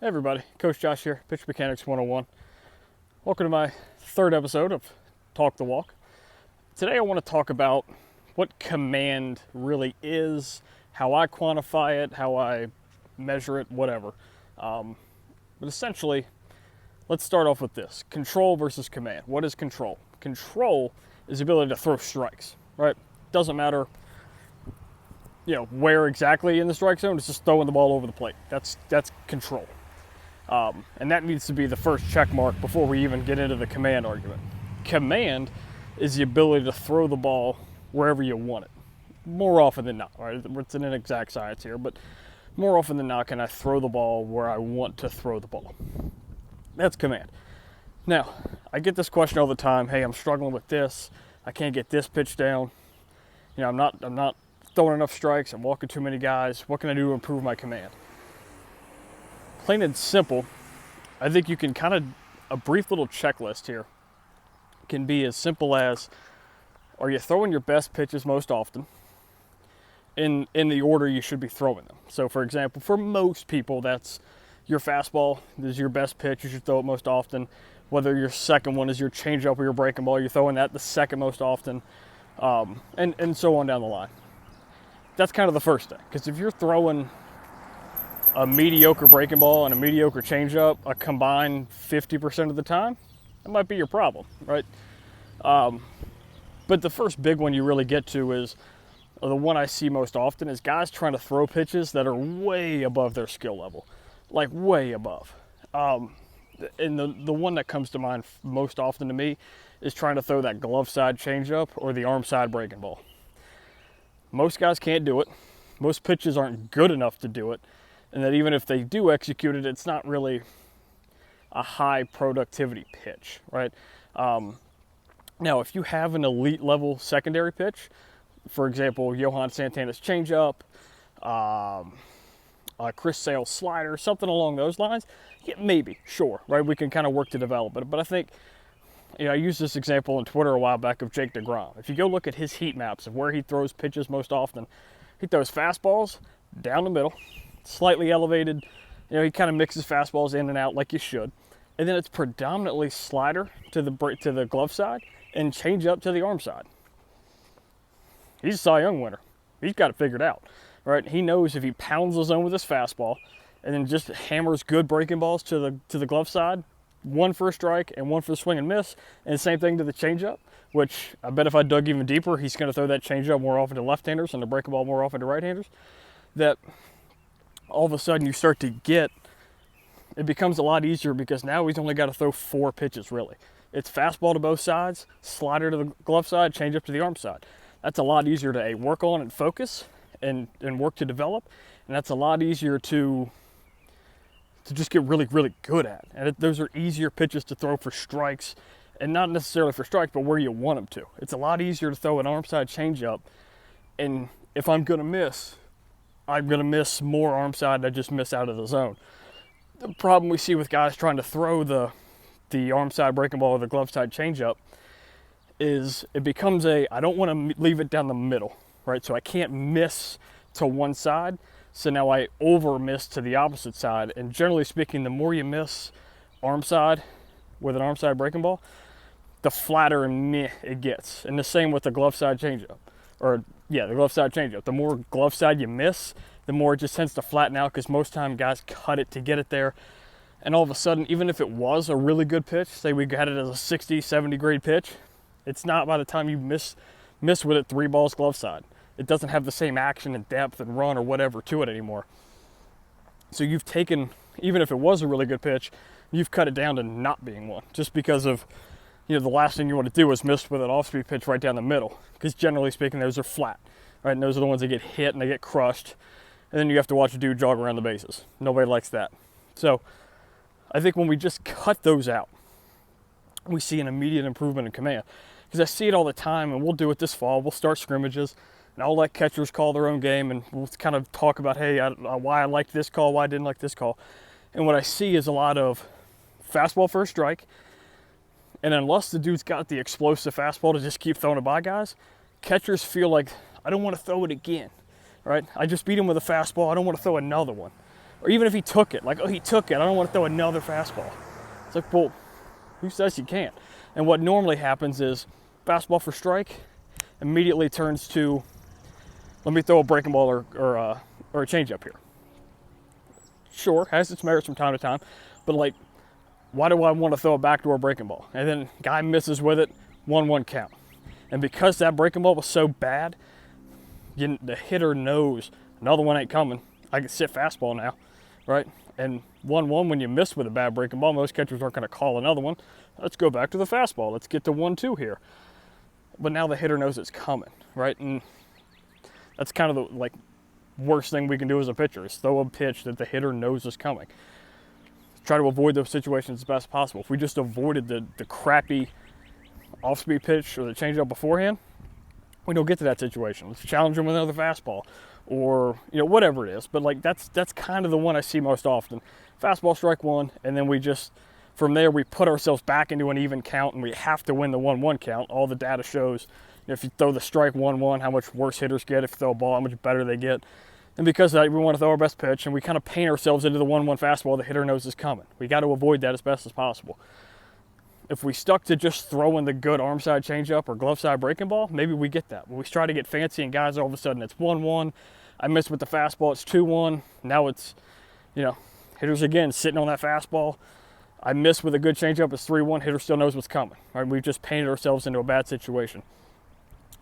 Hey everybody, Coach Josh here, Pitch Mechanics 101. Welcome to my third episode of Talk the Walk. Today I want to talk about what command really is, how I quantify it, how I measure it, whatever. But essentially, let's start off with this. Control versus command. What is control? Control is the ability to throw strikes, right? Doesn't matter where exactly in the strike zone, it's just throwing the ball over the plate. That's control. And that needs to be the first check mark before we even get into the command argument. Command is the ability to throw the ball wherever you want it. More often than not, right? It's an inexact science here, but more often than not, can I throw the ball where I want to throw the ball? That's command. Now, I get this question all the time. Hey, I'm struggling with this. I can't get this pitch down. I'm not throwing enough strikes. I'm walking too many guys. What can I do to improve my command? Plain and simple, I think you can a brief little checklist here can be as simple as, are you throwing your best pitches most often in the order you should be throwing them? So for example, for most people, that's your fastball is your best pitch, you should throw it most often. Whether your second one is your changeup or your breaking ball, you're throwing that the second most often, and so on down the line. That's kind of the first thing, because if you're throwing a mediocre breaking ball and a mediocre changeup a combined 50% of the time, that might be your problem, right? But the first big one you really get to is the one I see most often is guys trying to throw pitches that are way above their skill level, like way above. And the one that comes to mind most often to me is trying to throw that glove side changeup or the arm side breaking ball. Most guys can't do it. Most pitches aren't good enough to do it. And that even if they do execute it, it's not really a high productivity pitch, right? Now, if you have an elite level secondary pitch, for example, Johan Santana's changeup, Chris Sale's slider, something along those lines, yeah, maybe, sure, right? We can kind of work to develop it. But I think, I used this example on Twitter a while back of Jake DeGrom. If you go look at his heat maps of where he throws pitches most often, he throws fastballs down the middle, slightly elevated. He kind of mixes fastballs in and out like you should. And then it's predominantly slider to the glove side and change up to the arm side. He's a Cy Young winner. He's got it figured out, right? He knows if he pounds the zone with his fastball and then just hammers good breaking balls to the glove side, one for a strike and one for the swing and miss, and the same thing to the changeup, which I bet if I dug even deeper, he's going to throw that changeup more often to left-handers and the breaking ball more often to right-handers. That all of a sudden you start to get, it becomes a lot easier because now he's only got to throw 4 pitches really. It's fastball to both sides, slider to the glove side, change up to the arm side. That's a lot easier to work on and focus and work to develop. And that's a lot easier to just get really, really good at. And those are easier pitches to throw for strikes, and not necessarily for strikes, but where you want them to. It's a lot easier to throw an arm side changeup, and if I'm going to miss, I'm going to miss more arm side than I just miss out of the zone. The problem we see with guys trying to throw the arm side breaking ball or the glove side changeup is it becomes I don't want to leave it down the middle, right? So I can't miss to one side. So now I over miss to the opposite side. And generally speaking, the more you miss arm side with an arm side breaking ball, the flatter and meh it gets. And the same with the glove side changeup. The glove side changeup. The more glove side you miss, the more it just tends to flatten out because most time guys cut it to get it there. And all of a sudden, even if it was a really good pitch, say we got it as a 60, 70 grade pitch, it's not by the time you miss with it 3 balls glove side. It doesn't have the same action and depth and run or whatever to it anymore. So you've taken, even if it was a really good pitch, you've cut it down to not being one just because of, the last thing you want to do is miss with an off-speed pitch right down the middle, because generally speaking, those are flat, right? And those are the ones that get hit and they get crushed, and then you have to watch a dude jog around the bases. Nobody likes that. So I think when we just cut those out, we see an immediate improvement in command, because I see it all the time, and we'll do it this fall. We'll start scrimmages, and I'll let catchers call their own game, and we'll kind of talk about, hey, why I liked this call, why I didn't like this call. And what I see is a lot of fastball for a strike. And unless the dude's got the explosive fastball to just keep throwing it by guys, catchers feel like, I don't want to throw it again, right? I just beat him with a fastball. I don't want to throw another one, Or even if he took it, like, oh, he took it, I don't want to throw another fastball. It's like, well, who says you can't? And what normally happens is fastball for strike immediately turns to, let me throw a breaking ball or a changeup here. Sure, has its merits from time to time, but like, why do I want to throw a backdoor breaking ball? And then guy misses with it, 1-1 count. And because that breaking ball was so bad, the hitter knows another one ain't coming. I can sit fastball now, right? And 1-1, when you miss with a bad breaking ball, most catchers aren't going to call another one. Let's go back to the fastball. Let's get to 1-2 here. But now the hitter knows it's coming, right? And that's kind of the like worst thing we can do as a pitcher is throw a pitch that the hitter knows is coming. Try to avoid those situations as best as possible. If we just avoided the crappy off-speed pitch or the changeup beforehand, we don't get to that situation. Let's challenge them with another fastball, or whatever it is. But like that's kind of the one I see most often. Fastball, strike one, and then we just from there we put ourselves back into an even count, and we have to win the 1-1 count. All the data shows if you throw the strike 1-1, how much worse hitters get. If you throw a ball, how much better they get. And because of that, we want to throw our best pitch, and we kind of paint ourselves into the 1-1 fastball the hitter knows is coming. We got to avoid that as best as possible. If we stuck to just throwing the good arm side changeup or glove side breaking ball, maybe we get that. But we try to get fancy, and guys, all of a sudden it's 1-1. I missed with the fastball, it's 2-1. Now it's, hitters again sitting on that fastball. I missed with a good changeup, it's 3-1. Hitter still knows what's coming. Right? We've just painted ourselves into a bad situation.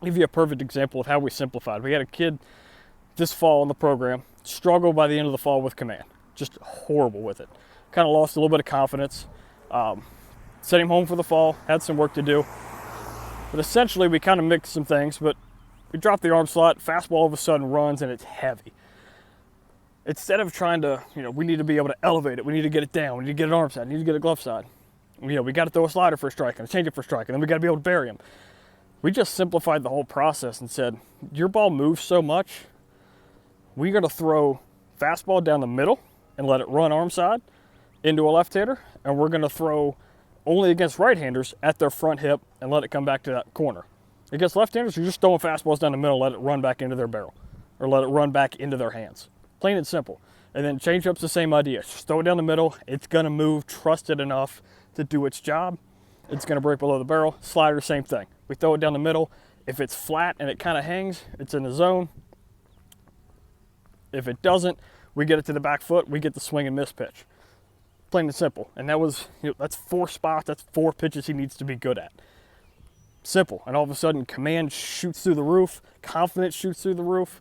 I'll give you a perfect example of how we simplified. We had a kid this fall in the program struggled by the end of the fall with command. Just horrible with it. Kind of lost a little bit of confidence. Sent him home for the fall, had some work to do. But essentially, we kind of mixed some things, but we dropped the arm slot, fastball all of a sudden runs, and it's heavy. Instead of trying to, we need to be able to elevate it, we need to get it down, we need to get an arm side, we need to get a glove side. We got to throw a slider for a strike and a changeup for a strike, and then we got to be able to bury him. We just simplified the whole process and said, your ball moves so much, we're going to throw fastball down the middle and let it run arm side into a left-hander, and we're going to throw only against right-handers at their front hip and let it come back to that corner. Against left-handers, you're just throwing fastballs down the middle, let it run back into their barrel or let it run back into their hands. Plain and simple. And then changeup's the same idea. Just throw it down the middle. It's going to move, trust it enough to do its job. It's going to break below the barrel. Slider, same thing. We throw it down the middle. If it's flat and it kind of hangs, it's in the zone. If it doesn't, we get it to the back foot. We get the swing and miss pitch. Plain and simple. And that was, that's 4 spots. That's 4 pitches he needs to be good at. Simple. And all of a sudden, command shoots through the roof. Confidence shoots through the roof.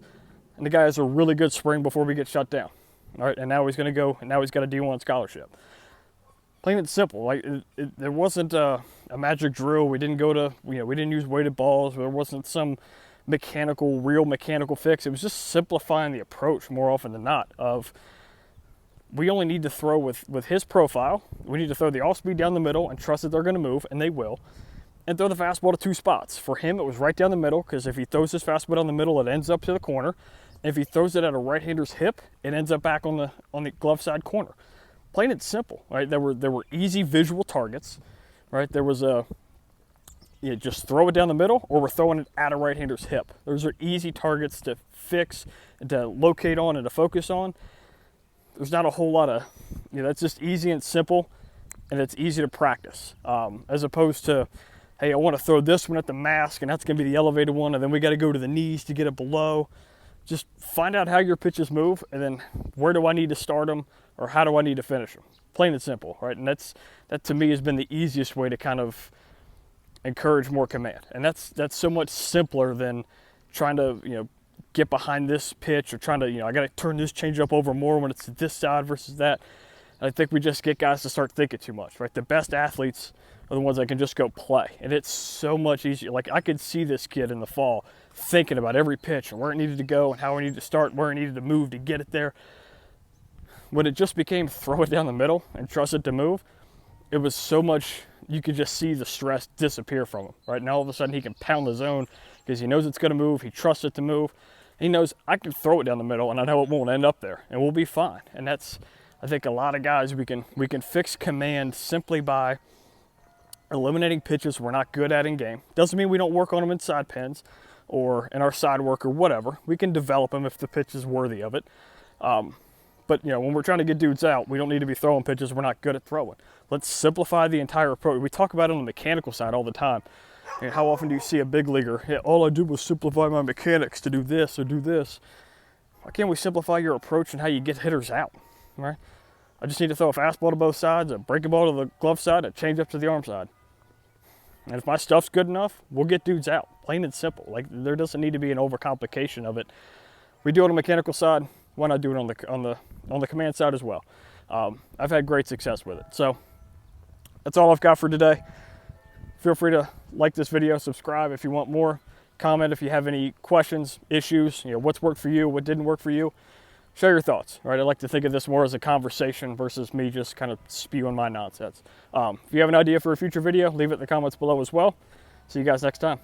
And the guy has a really good spring before we get shut down. All right, and now he's going to go, and now he's got a D1 scholarship. Plain and simple. Like there wasn't a magic drill. We didn't go to, we didn't use weighted balls. There wasn't some real mechanical fix. It was just simplifying the approach more often than not of, we only need to throw with his profile. We need to throw the off speed down the middle and trust that they're going to move, and they will. And throw the fastball to 2 spots. For him, it was right down the middle, because if he throws his fastball down the middle, it ends up to the corner. And if he throws it at a right-hander's hip, it ends up back on the glove side corner. Plain and simple, right? There were easy visual targets, right? There was just throw it down the middle, or we're throwing it at a right-hander's hip. Those are easy targets to fix, and to locate on, and to focus on. There's not a whole lot of, that's just easy and simple, and it's easy to practice, as opposed to, hey, I want to throw this one at the mask, and that's going to be the elevated one, and then we got to go to the knees to get it below. Just find out how your pitches move, and then where do I need to start them, or how do I need to finish them? Plain and simple, right? And that to me has been the easiest way to kind of encourage more command. And that's so much simpler than trying to, get behind this pitch, or trying to, I got to turn this changeup over more when it's this side versus that. And I think we just get guys to start thinking too much, right? The best athletes are the ones that can just go play. And it's so much easier. Like, I could see this kid in the fall thinking about every pitch and where it needed to go and how it needed to start, where it needed to move to get it there. When it just became throw it down the middle and trust it to move, it was so much, you could just see the stress disappear from him, right? Now all of a sudden he can pound the zone because he knows it's going to move. He trusts it to move. He knows I can throw it down the middle and I know it won't end up there, and we'll be fine. And that's, I think a lot of guys, we can fix command simply by eliminating pitches we're not good at in game. Doesn't mean we don't work on them in side pins or in our side work or whatever. We can develop them if the pitch is worthy of it. But, you know, when we're trying to get dudes out, we don't need to be throwing pitches we're not good at throwing. Let's simplify the entire approach. We talk about it on the mechanical side all the time. And how often do you see a big leaguer, yeah, all I did was simplify my mechanics to do this or do this. Why can't we simplify your approach and how you get hitters out, right? I just need to throw a fastball to both sides, a breaking ball to the glove side, a changeup to the arm side. And if my stuff's good enough, we'll get dudes out, plain and simple. Like, there doesn't need to be an overcomplication of it. We do it on the mechanical side. Why not do it on the command side as well? I've had great success with it. So that's all I've got for today. Feel free to like this video, subscribe if you want more, comment if you have any questions, issues, you know, what's worked for you, what didn't work for you. Share your thoughts, right? I like to think of this more as a conversation versus me just kind of spewing my nonsense. If you have an idea for a future video, leave it in the comments below as well. See you guys next time.